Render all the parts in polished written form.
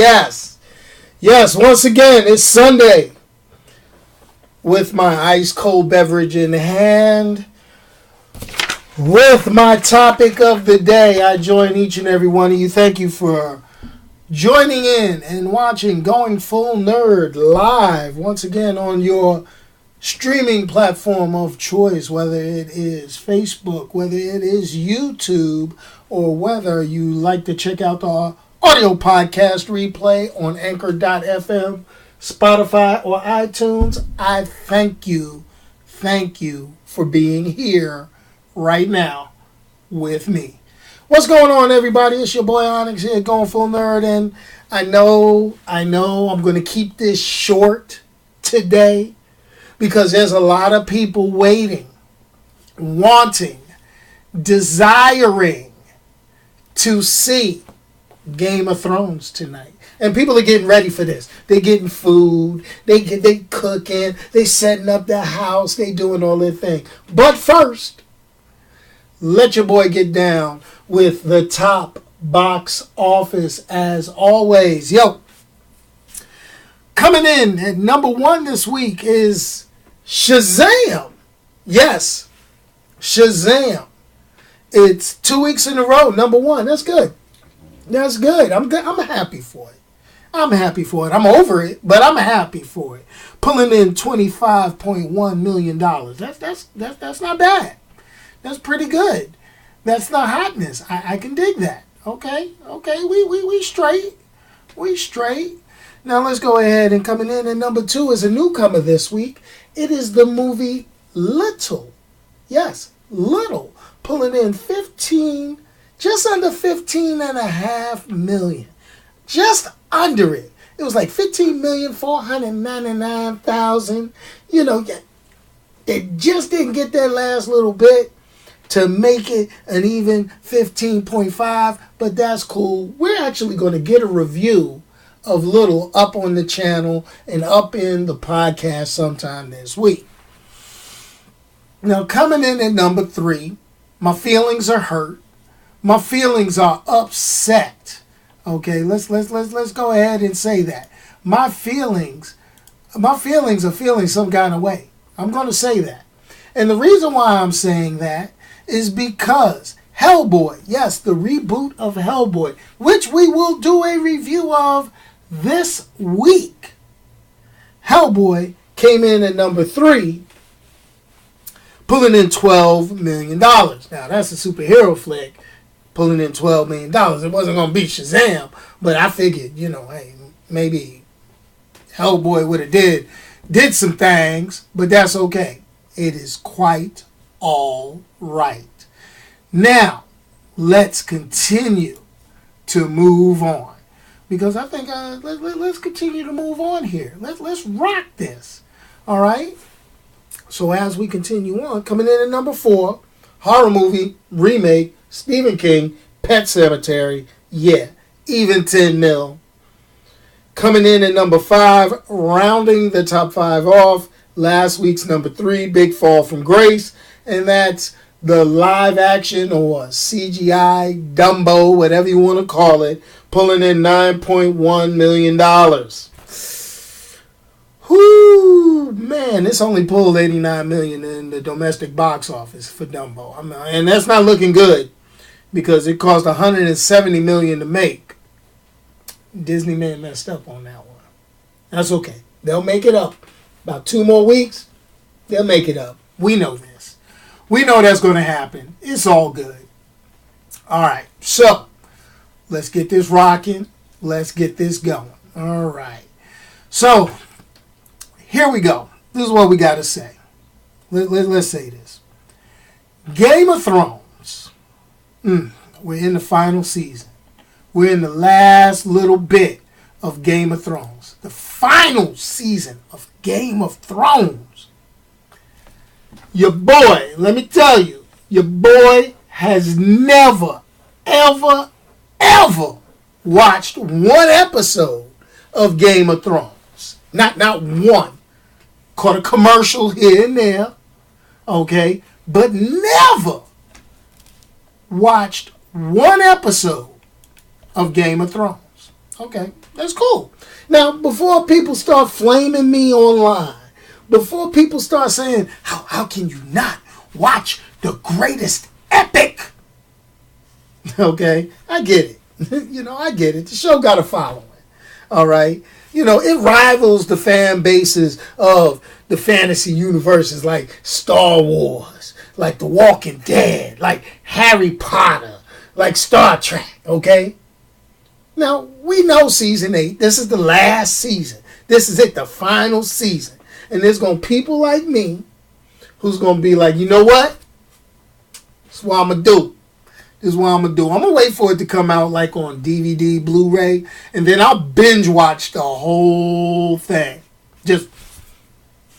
Yes. Yes, once again, it's Sunday. With my ice cold beverage in hand. With my topic of the day, I join each and every one of you. Thank you for joining in and watching Going Full Nerd live once again on your streaming platform of choice, whether it is Facebook, whether it is YouTube, or whether you like to check out the audio podcast replay on Anchor.fm, Spotify, or iTunes. I thank you for being here right now with me. What's going on, everybody? It's your boy Onyx here, Going Full Nerd, and I know I'm going to keep this short today because there's a lot of people waiting, wanting, desiring to see Game of Thrones tonight. And people are getting ready for this. They're getting food, they cooking, they setting up their house, they doing all their thing. But first, let your boy get down with the top box office as always. Yo, coming in at number one this week is Shazam. Yes, Shazam. It's 2 weeks in a row, number one. That's good. That's good. I'm happy for it. I'm over it, but I'm happy for it. Pulling in $25.1 million. That's not bad. That's pretty good. That's the hotness. I can dig that. Okay. We straight. We straight. Now let's go ahead and coming in at number two is a newcomer this week. It is the movie Little. Yes, Little. Pulling in just under 15.5 million. Just under it. It was like 15,499,000. You know, they just didn't get that last little bit to make it an even 15.5, but that's cool. We're actually going to get a review of Little up on the channel and up in the podcast sometime this week. Now, coming in at number three, my feelings are hurt. My feelings are upset. Okay, let's go ahead and say that. My feelings are feeling some kind of way. I'm going to say that. And the reason why I'm saying that is because Hellboy, yes, the reboot of Hellboy, which we will do a review of this week. Hellboy came in at number three, pulling in $12 million. Now, that's a superhero flick, pulling in $12 million. It wasn't going to be Shazam, but I figured, hey, maybe Hellboy would have did some things, but that's okay. It is quite all right. Now, let's continue to move on. Because I think let's continue to move on here. Let's rock this. All right? So as we continue on, coming in at number four, horror movie, remake, Stephen King, Pet Sematary. Yeah, even 10 mil. Coming in at number five, rounding the top five off, last week's number three, Big Fall from Grace. And that's the live action or CGI Dumbo, whatever you want to call it, pulling in $9.1 million. Whoo, man, this only pulled $89 million in the domestic box office for Dumbo. And that's not looking good because it cost $170 million to make. Disney man messed up on that one. That's okay. They'll make it up. About 2 more weeks, they'll make it up. We know this. We know that's going to happen. It's all good. All right. So, let's get this rocking. Let's get this going. All right. So, here we go. This is what we got to say. Let's say this. Game of Thrones. We're in the final season. We're in the last little bit of Game of Thrones. The final season of Game of Thrones. Your boy, let me tell you, your boy has never, ever, ever watched one episode of Game of Thrones. Not one. Caught a commercial here and there. Okay? But never watched one episode of Game of Thrones. Okay, that's cool. Now, before people start flaming me online, before people start saying, how can you not watch the greatest epic? Okay, I get it. I get it. The show got a following. All right. It rivals the fan bases of the fantasy universes like Star Wars, like The Walking Dead, like Harry Potter, like Star Trek. Okay. Now, we know season 8. This is the last season. This is it, the final season. And there's going to be people like me who's going to be like, you know what? That's what I'm going to do. This is what I'm going to do. I'm going to wait for it to come out like on DVD, Blu-ray, and then I'll binge watch the whole thing. Just,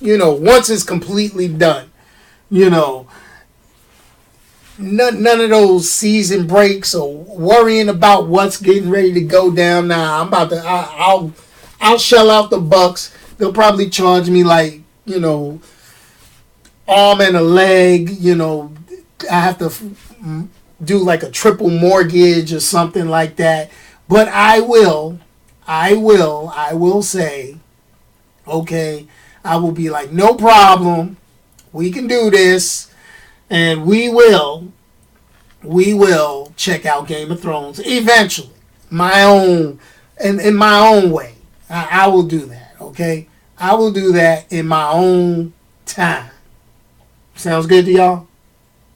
once it's completely done. None of those season breaks or worrying about what's getting ready to go down. Now, I'll shell out the bucks. They'll probably charge me like, arm and a leg. I have to do like a triple mortgage or something like that. But I will say, okay, I will be like, no problem. We can do this. And we will check out Game of Thrones eventually. In my own way. I will do that, okay? I will do that in my own time. Sounds good to y'all?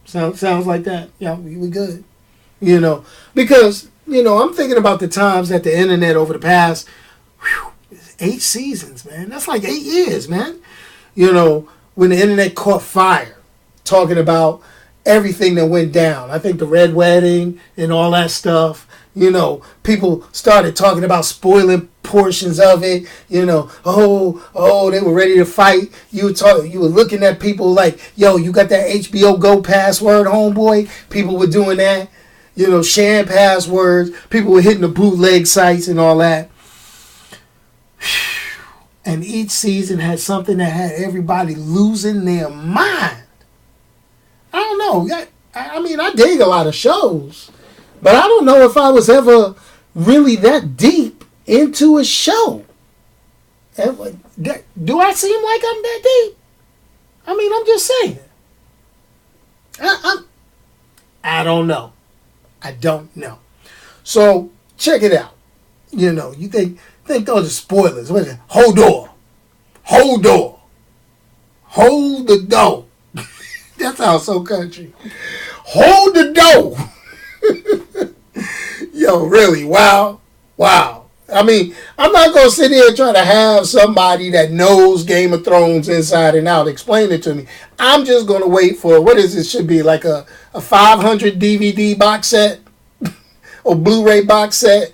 Sounds like that? Yeah, we good. Because, I'm thinking about the times that the internet over the past 8 seasons, man. That's like 8 years, man. When the internet caught fire. Talking about everything that went down. I think the Red Wedding and all that stuff. People started talking about spoiling portions of it. They were ready to fight. You were looking at people like, yo, you got that HBO Go password, homeboy? People were doing that. Sharing passwords. People were hitting the bootleg sites and all that. And each season had something that had everybody losing their mind. I don't know. I dig a lot of shows, but I don't know if I was ever really that deep into a show. Do I seem like I'm that deep? I'm just saying. I don't know. I don't know. So check it out. You think those are spoilers? What is it? Hold door. Hold the door. That sounds so country. Hold the door. Yo, really? Wow. I'm not going to sit here and try to have somebody that knows Game of Thrones inside and out explain it to me. I'm just going to wait for, what is it? Should be like a 500 DVD box set or Blu-ray box set.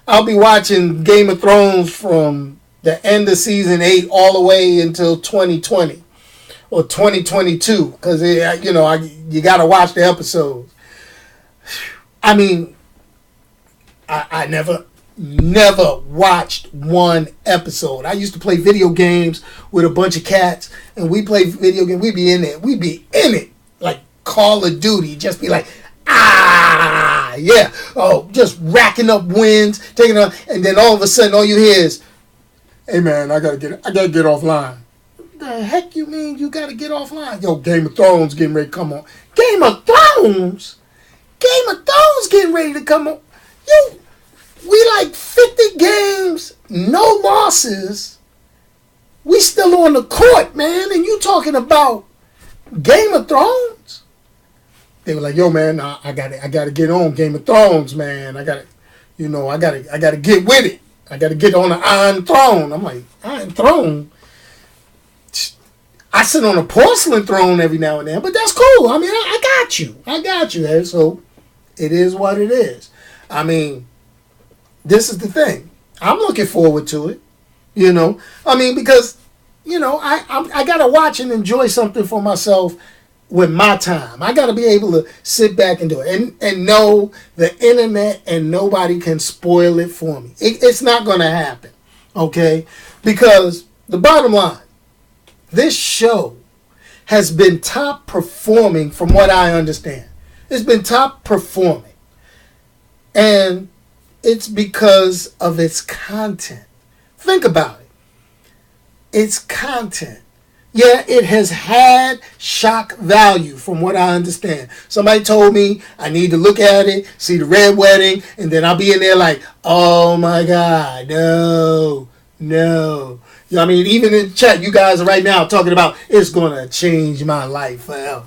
I'll be watching Game of Thrones from the end of season 8 all the way until 2020. Or 2022, because you got to watch the episodes. I never watched one episode. I used to play video games with a bunch of cats, and we play video games. We'd be in it like Call of Duty. Just be like, yeah, just racking up wins, taking up, and then all of a sudden, all you hear is, "Hey man, I gotta get offline." The heck you mean you gotta get offline? Yo, Game of Thrones getting ready to come on. Game of Thrones getting ready to come on. Yo, we like 50 games, no losses. We still on the court, man, and you talking about Game of Thrones? They were like, yo, man, I gotta get on Game of Thrones, man. I gotta get with it. I gotta get on the Iron Throne. I'm like, Iron Throne? I sit on a porcelain throne every now and then, but that's cool. I got you. And so it is what it is. This is the thing. I'm looking forward to it. Because, I got to watch and enjoy something for myself with my time. I got to be able to sit back and do it. And know the internet and nobody can spoil it for me. It's not going to happen. Okay? Because the bottom line, this show has been top performing from what I understand. It's been top performing. And It's because of its content. Think about it. Its content. Yeah, it has had shock value from what I understand. Somebody told me I need to look at it, see the red wedding, and then I'll be in there like, oh my God, no. I mean, even in the chat, you guys are right now talking about it's going to change my life forever.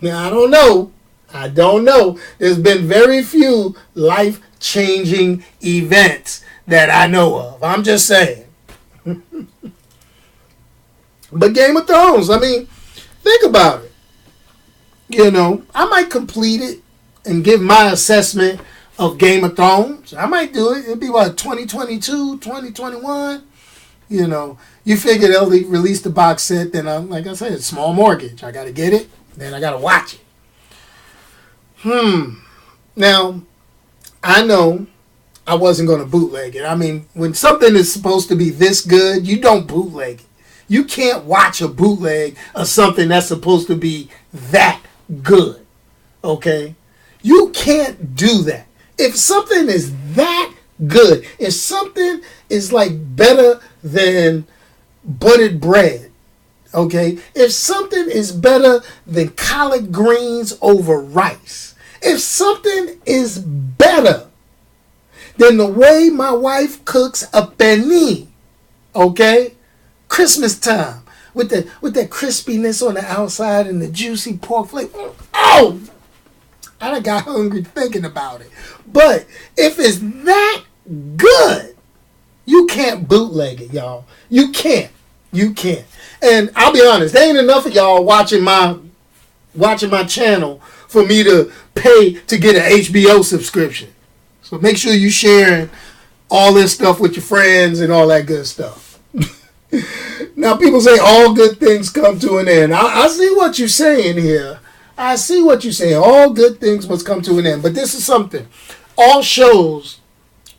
Now, I don't know. There's been very few life-changing events that I know of. I'm just saying. But Game of Thrones, I mean, think about it. You know, I might complete it and give my assessment of Game of Thrones. I might do it. It'll be what, 2022, 2021? You know, you figure they'll release the box set, then like I said, small mortgage. I got to get it, then I got to watch it. Now, I know I wasn't going to bootleg it. I mean, when something is supposed to be this good, you don't bootleg it. You can't watch a bootleg of something that's supposed to be that good. Okay? You can't do that. If something is that good, if something is like better than buttered bread, okay? If something is better than collard greens over rice, if something is better than the way my wife cooks a penne, okay? Christmas time with that crispiness on the outside and the juicy pork flavor. Oh, I done got hungry thinking about it. But if it's that good, you can't bootleg it, y'all. You can't. And I'll be honest, there ain't enough of y'all watching my channel for me to pay to get an HBO subscription. So make sure you sharing all this stuff with your friends and all that good stuff. Now, people say all good things come to an end. I see what you're saying here. I see what you're saying. All good things must come to an end. But this is something. All shows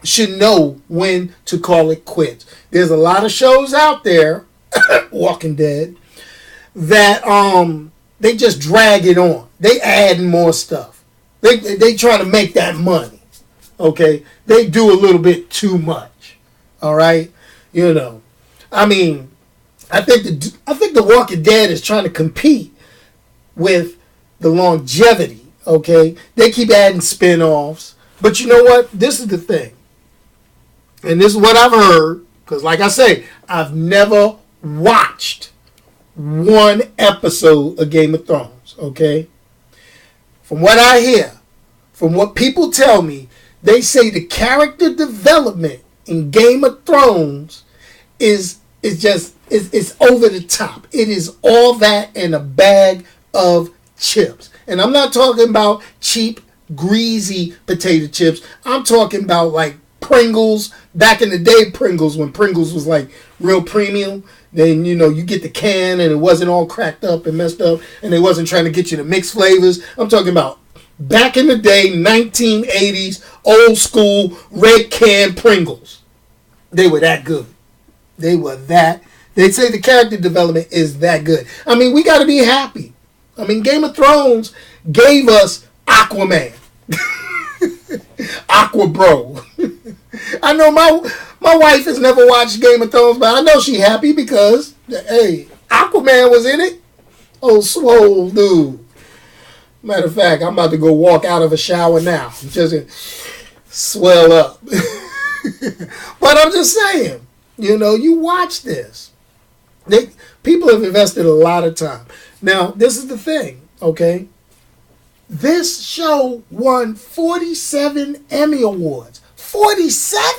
should know when to call it quits. There's a lot of shows out there, Walking Dead, that they just drag it on. They add more stuff. They try to make that money. Okay? They do a little bit too much. All right? You know. I mean, I think the Walking Dead is trying to compete with the longevity, okay? They keep adding spin-offs. But you know what? This is the thing. And this is what I've heard. Because like I say, I've never watched one episode of Game of Thrones, okay? From what I hear, from what people tell me, they say the character development in Game of Thrones is over the top. It is all that in a bag of chips. And I'm not talking about cheap, greasy potato chips. I'm talking about like Pringles. Back in the day, Pringles, when Pringles was like real premium. Then, you know, you get the can and it wasn't all cracked up and messed up. And they wasn't trying to get you to mix flavors. I'm talking about back in the day, 1980s, old school, red can Pringles. They were that good. They say the character development is that good. I mean, we got to be happy. I mean, Game of Thrones gave us Aquaman. Aqua Bro. I know my wife has never watched Game of Thrones, but I know she's happy because, hey, Aquaman was in it. Oh, swole dude. Matter of fact, I'm about to go walk out of a shower now. Just swell up. But I'm just saying. You know, you watch this. People have invested a lot of time. Now, this is the thing, okay? This show won 47 Emmy Awards. 47?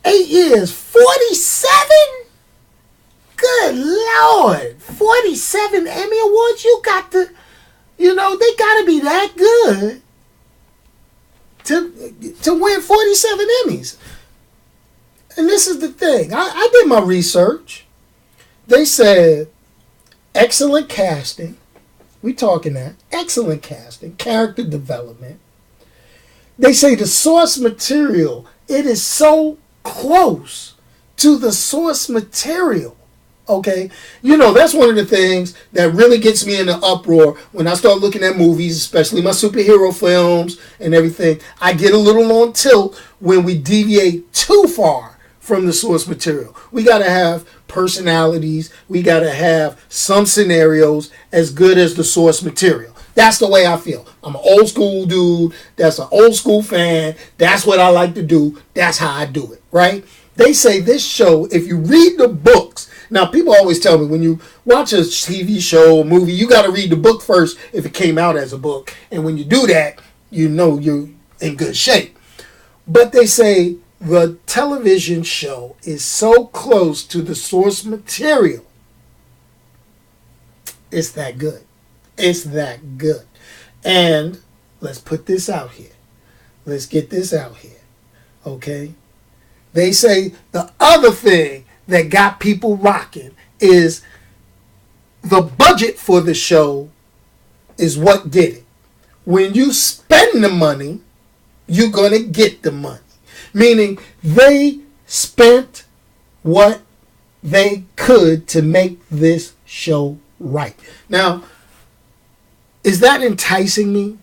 8 years. 47? Good Lord. 47 Emmy Awards? You got to, you know, they got to be that good to win 47 Emmys. And this is the thing. I did my research. They said excellent casting. We talking that. Excellent casting. Character development. They say the source material, it is so close to the source material Okay, that's one of the things that really gets me in the uproar when I start looking at movies, especially my superhero films and everything. I get a little on tilt when we deviate too far from the source material. We got to have personalities, we got to have some scenarios as good as the source material. That's the way I feel. I'm an old school dude, that's an old school fan, that's what I like to do, that's how I do it, right? They say this show, if you read the books, now people always tell me when you watch a TV show or movie, you got to read the book first if it came out as a book. And when you do that, you're in good shape. But they say the television show is so close to the source material. It's that good. It's that good. And let's put this out here. Let's get this out here. Okay? They say the other thing that got people rocking is the budget for the show is what did it. When you spend the money, you're going to get the money. Meaning they spent what they could to make this show right. Now, is that enticing me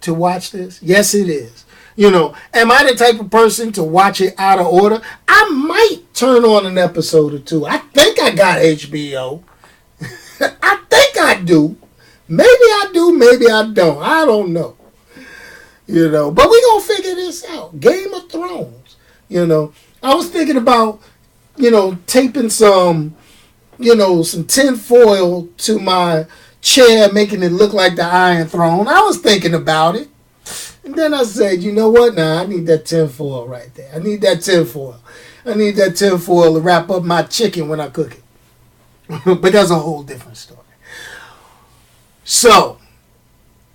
to watch this? Yes, it is. Am I the type of person to watch it out of order? I might turn on an episode or two. I think I got HBO. I think I do. Maybe I do, maybe I don't. I don't know. But we're going to figure this out. Game of Thrones. I was thinking about, taping some tin foil to my chair, making it look like the Iron Throne. I was thinking about it. And then I said, you know what? Nah, I need that tinfoil right there. I need that tinfoil. I need that tinfoil to wrap up my chicken when I cook it. But that's a whole different story. So,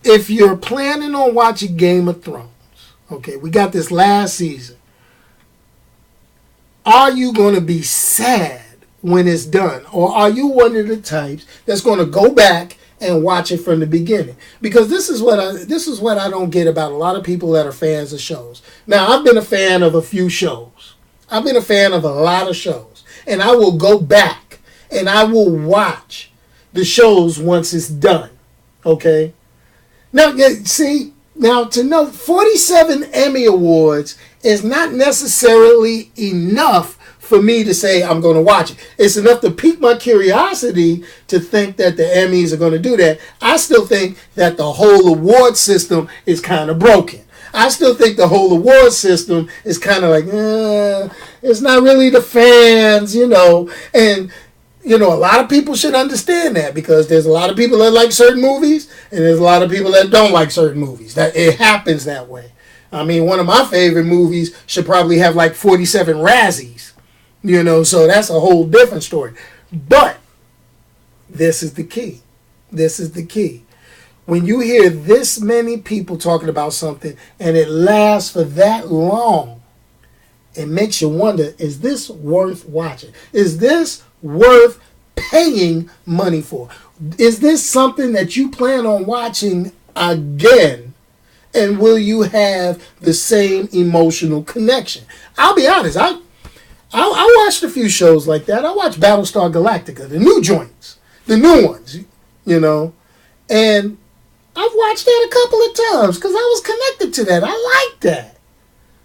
if you're planning on watching Game of Thrones, okay, we got this last season. Are you going to be sad when it's done? Or are you one of the types that's going to go back and watch it from the beginning? Because this is what I don't get about a lot of people that are fans of shows. Now, I've been a fan of a few shows. I've been a fan of a lot of shows. And I will go back and I will watch the shows once it's done. Okay? Now, to know 47 Emmy Awards is not necessarily enough for me to say I'm going to watch it. It's enough to pique my curiosity to think that the Emmys are going to do that. I still think that the whole award system is kind of broken. I still think the whole award system is kind of like, it's not really the fans, And, a lot of people should understand that because there's a lot of people that like certain movies and there's a lot of people that don't like certain movies. That it happens that way. I mean, one of my favorite movies should probably have like 47 Razzies. So that's a whole different story. But this is the key. This is the key. When you hear this many people talking about something and it lasts for that long, it makes you wonder, is this worth watching? Is this worth paying money for? Is this something that you plan on watching again? And will you have the same emotional connection? I'll be honest, I watched a few shows like that. I watched Battlestar Galactica, the new joints, the new ones, and I've watched that a couple of times because I was connected to that. I like that,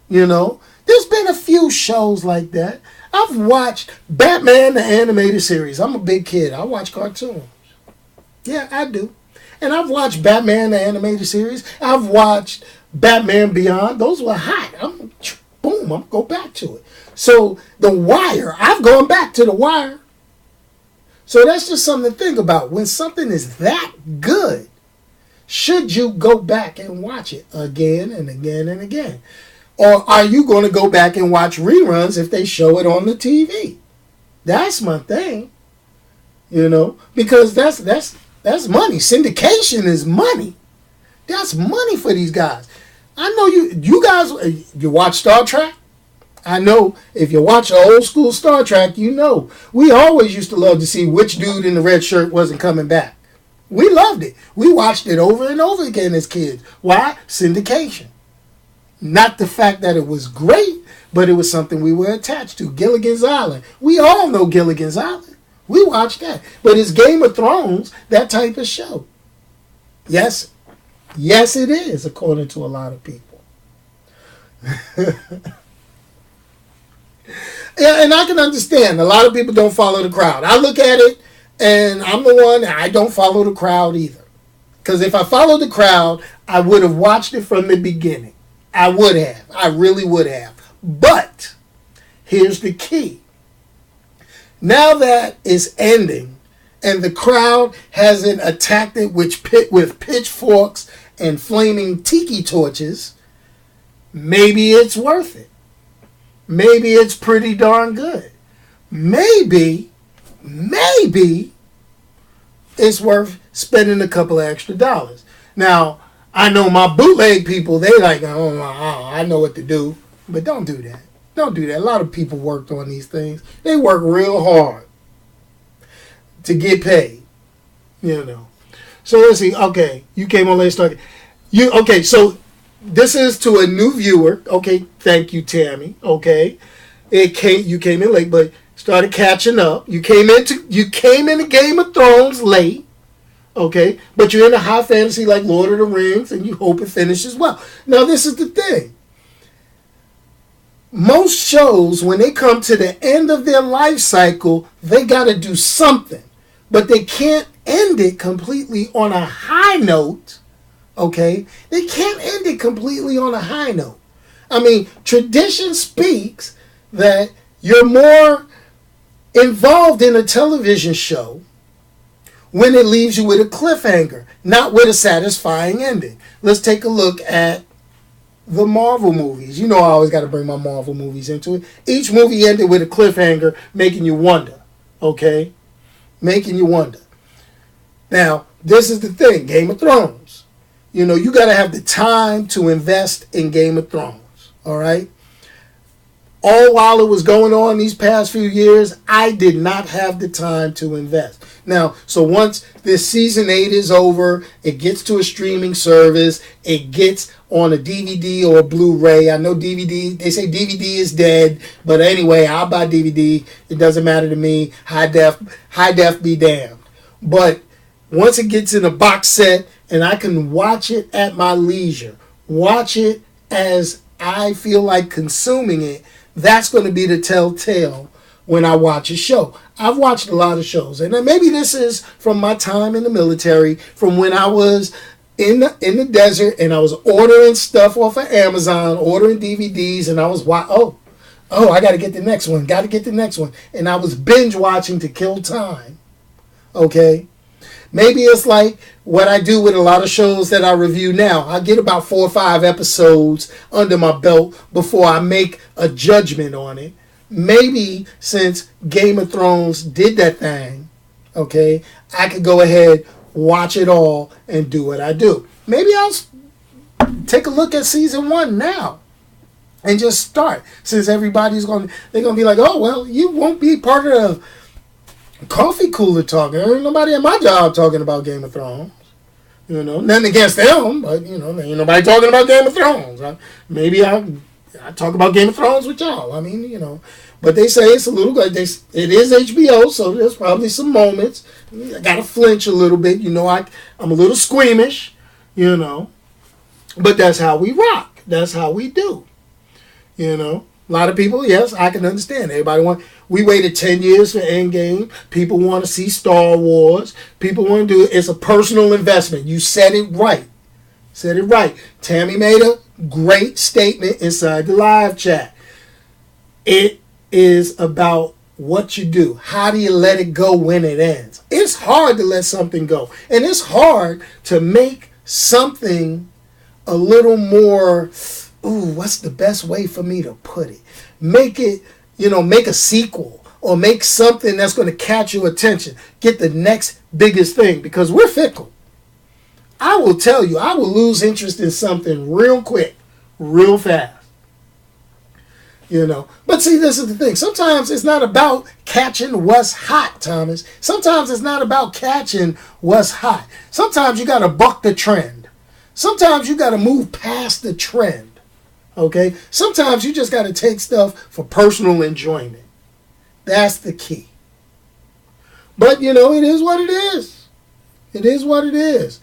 There's been a few shows like that. I've watched Batman, the animated series. I'm a big kid. I watch cartoons. Yeah, I do. And I've watched Batman, the animated series. I've watched Batman Beyond. Those were hot. I'm going to go back to it. So, The Wire, I've gone back to The Wire. So that's just something to think about. When something is that good, should you go back and watch it again and again and again? Or are you going to go back and watch reruns if they show it on the TV? That's my thing. Because that's money. Syndication is money. That's money for these guys. I know you guys, you watch Star Trek? I know if you watch old school Star Trek, we always used to love to see which dude in the red shirt wasn't coming back. We loved it. We watched it over and over again as kids. Why? Syndication. Not the fact that it was great, but it was something we were attached to. Gilligan's Island. We all know Gilligan's Island. We watch that. But is Game of Thrones that type of show? Yes. Yes, it is, according to a lot of people. Yeah, and I can understand. A lot of people don't follow the crowd. I look at it, and I'm the one, I don't follow the crowd either. Because if I followed the crowd, I would have watched it from the beginning. I would have. I really would have. But here's the key. Now that it's ending, and the crowd hasn't attacked it with pitchforks and flaming tiki torches, maybe it's worth it. Maybe it's pretty darn good. Maybe it's worth spending a couple of extra dollars. Now, I know my bootleg people, they like, oh, I know what to do. But don't do that. Don't do that. A lot of people worked on these things. They work real hard to get paid. You know. So let's see. Okay, you came on late started. Okay, so this is to a new viewer. Okay, thank you, Tammy. Okay. You came in late, but started catching up. You came into Game of Thrones late. Okay, but you're into high fantasy like Lord of the Rings, and you hope it finishes well. Now, this is the thing. Most shows, when they come to the end of their life cycle, they got to do something. But they can't end it completely on a high note. Okay? They can't end it completely on a high note. I mean, tradition speaks that you're more involved in a television show when it leaves you with a cliffhanger, not with a satisfying ending. Let's take a look at the Marvel movies. You know I always got to bring my Marvel movies into it. Each movie ended with a cliffhanger, making you wonder. Okay? Making you wonder. Now, this is the thing. Game of Thrones. You know, you got to have the time to invest in Game of Thrones. All right? All while it was going on these past few years, I did not have the time to invest. Now, so once this season 8 is over, it gets to a streaming service, it gets on a DVD or a Blu-ray. I know DVD, they say DVD is dead, but anyway, I'll buy DVD. It doesn't matter to me. High def be damned. But once it gets in a box set and I can watch it at my leisure, watch it as I feel like consuming it, that's going to be the telltale when I watch a show. I've watched a lot of shows, and maybe this is from my time in the military, from when I was in the desert and I was ordering stuff off of Amazon, ordering DVDs, and I was I got to get the next one, and I was binge watching to kill time. Okay? Maybe it's like what I do with a lot of shows that I review now. I get about 4 or 5 episodes under my belt before I make a judgment on it. Maybe since Game of Thrones did that thing, okay, I could go ahead, watch it all, and do what I do. Maybe I'll take a look at season 1 now and just start. Since everybody's they're going to be like, oh, well, you won't be part of the coffee cooler talking. There ain't nobody at my job talking about Game of Thrones. You know, nothing against them, but, you know, there ain't nobody talking about Game of Thrones. Maybe I talk about Game of Thrones with y'all. I mean, you know. But they say it's a little like it is HBO, so there's probably some moments. I got to flinch a little bit. You know, I'm a little squeamish, you know. But that's how we rock. That's how we do. You know. A lot of people, yes, I can understand. We waited 10 years for Endgame. People want to see Star Wars. People want to do it. It's a personal investment. You said it right. Tammy made a great statement inside the live chat. It is about what you do. How do you let it go when it ends? It's hard to let something go. And it's hard to make something a little more, what's the best way for me to put it? Make it, make a sequel or make something that's going to catch your attention. Get the next biggest thing, because we're fickle. I will tell you, I will lose interest in something real quick, real fast. But see, this is the thing. Sometimes it's not about catching what's hot, Thomas. Sometimes it's not about catching what's hot. Sometimes you got to buck the trend. Sometimes you got to move past the trend. Okay? Sometimes you just got to take stuff for personal enjoyment. That's the key. But, it is what it is. It is what it is.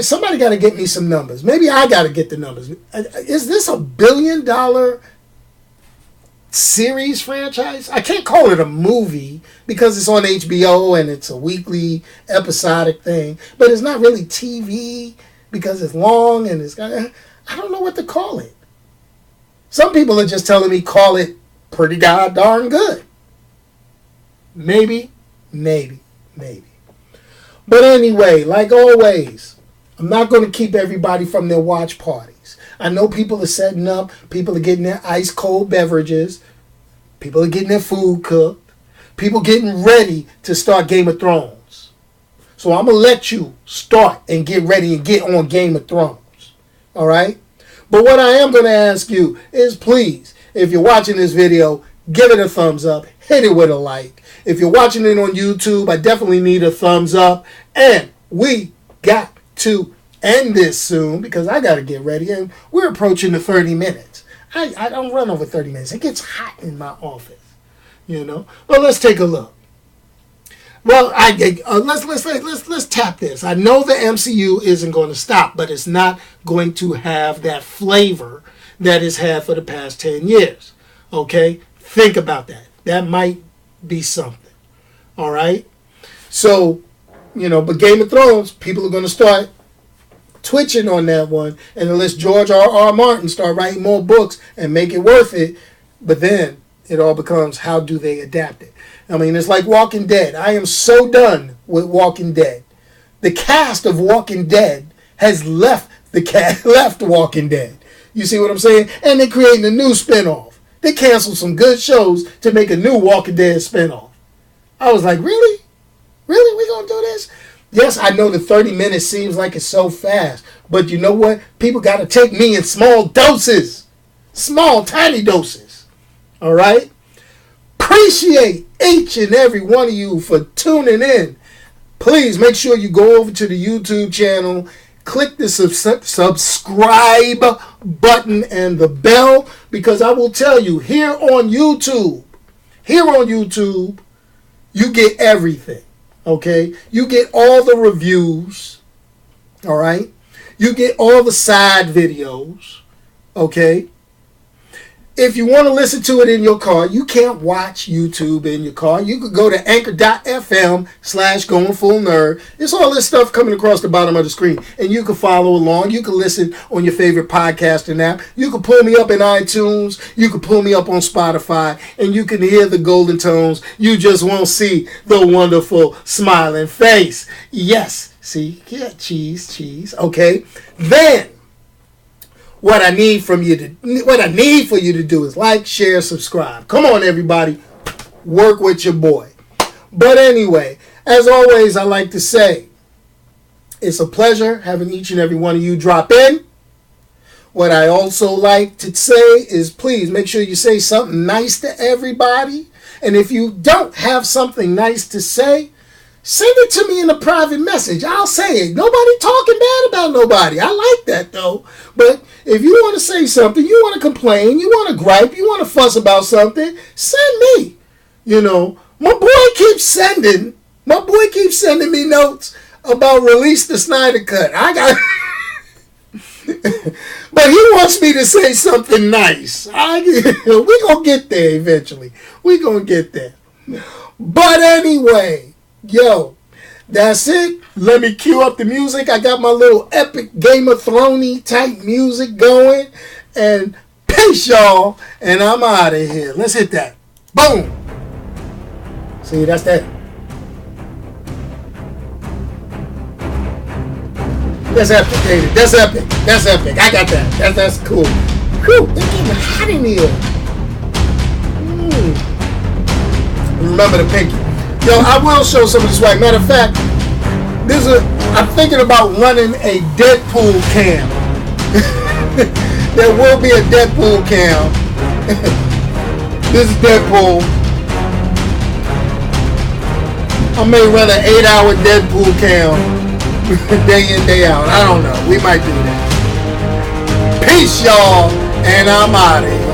Somebody got to get me some numbers. Maybe I got to get the numbers. Is this a $1 billion series franchise? I can't call it a movie because it's on HBO and it's a weekly episodic thing. But it's not really TV because it's long and I don't know what to call it. Some people are just telling me call it pretty darn good. Maybe. But anyway, like always, I'm not going to keep everybody from their watch parties. I know people are setting up. People are getting their ice cold beverages. People are getting their food cooked. People getting ready to start Game of Thrones. So I'm going to let you start and get ready and get on Game of Thrones. All right? But what I am going to ask you is please, if you're watching this video, give it a thumbs up. Hit it with a like. If you're watching it on YouTube, I definitely need a thumbs up. And we got to end this soon because I got to get ready. And we're approaching the 30 minutes. I don't run over 30 minutes. It gets hot in my office, But let's take a look. Well, let's tap this. I know the MCU isn't going to stop, but it's not going to have that flavor that it's had for the past 10 years. Okay? Think about that. That might be something. All right? So, but Game of Thrones, people are going to start twitching on that one. And unless George R.R. Martin start writing more books and make it worth it, but then it all becomes how do they adapt it? I mean, it's like Walking Dead. I am so done with Walking Dead. The cast of Walking Dead has left Walking Dead. You see what I'm saying? And they're creating a new spinoff. They canceled some good shows to make a new Walking Dead spinoff. I was like, really? Really? We gonna do this? Yes, I know the 30 minutes seems like it's so fast. But you know what? People got to take me in small doses. Small, tiny doses. All right? Appreciate each and every one of you for tuning in. Please make sure you go over to the YouTube channel, click the subscribe button and the bell, because I will tell you, here on YouTube, you get everything, okay? You get all the reviews, all right? You get all the side videos, okay? If you want to listen to it in your car, you can't watch YouTube in your car. You could go to anchor.fm/goingfullnerd. It's all this stuff coming across the bottom of the screen. And you can follow along. You can listen on your favorite podcasting app. You can pull me up in iTunes. You can pull me up on Spotify. And you can hear the golden tones. You just won't see the wonderful smiling face. Yes. See? Yeah, cheese. Okay. Then What I need for you to do is like, share, subscribe. Come on, everybody. Work with your boy. But anyway, as always, I like to say, it's a pleasure having each and every one of you drop in. What I also like to say is please make sure you say something nice to everybody. And if you don't have something nice to say, send it to me in a private message. I'll say it. Nobody talking bad about nobody. I like that, though. But if you want to say something, you want to complain, you want to gripe, you want to fuss about something, send me. My boy keeps sending me notes about release the Snyder Cut. But he wants me to say something nice. We're going to get there eventually. We're going to get there. But anyway, that's it. Let me cue up the music. I got my little epic Game of Thrones type music going. And peace, y'all. And I'm out of here. Let's hit that. Boom. See, that's that. That's epic, David. That's epic. I got that. That's cool. Whew, it's getting hot in here. Remember the pinky. I will show some of the swag. Matter of fact, I'm thinking about running a Deadpool cam. There will be a Deadpool cam. This is Deadpool. I may run an 8-hour Deadpool cam day in, day out. I don't know. We might do that. Peace, y'all. And I'm out of here.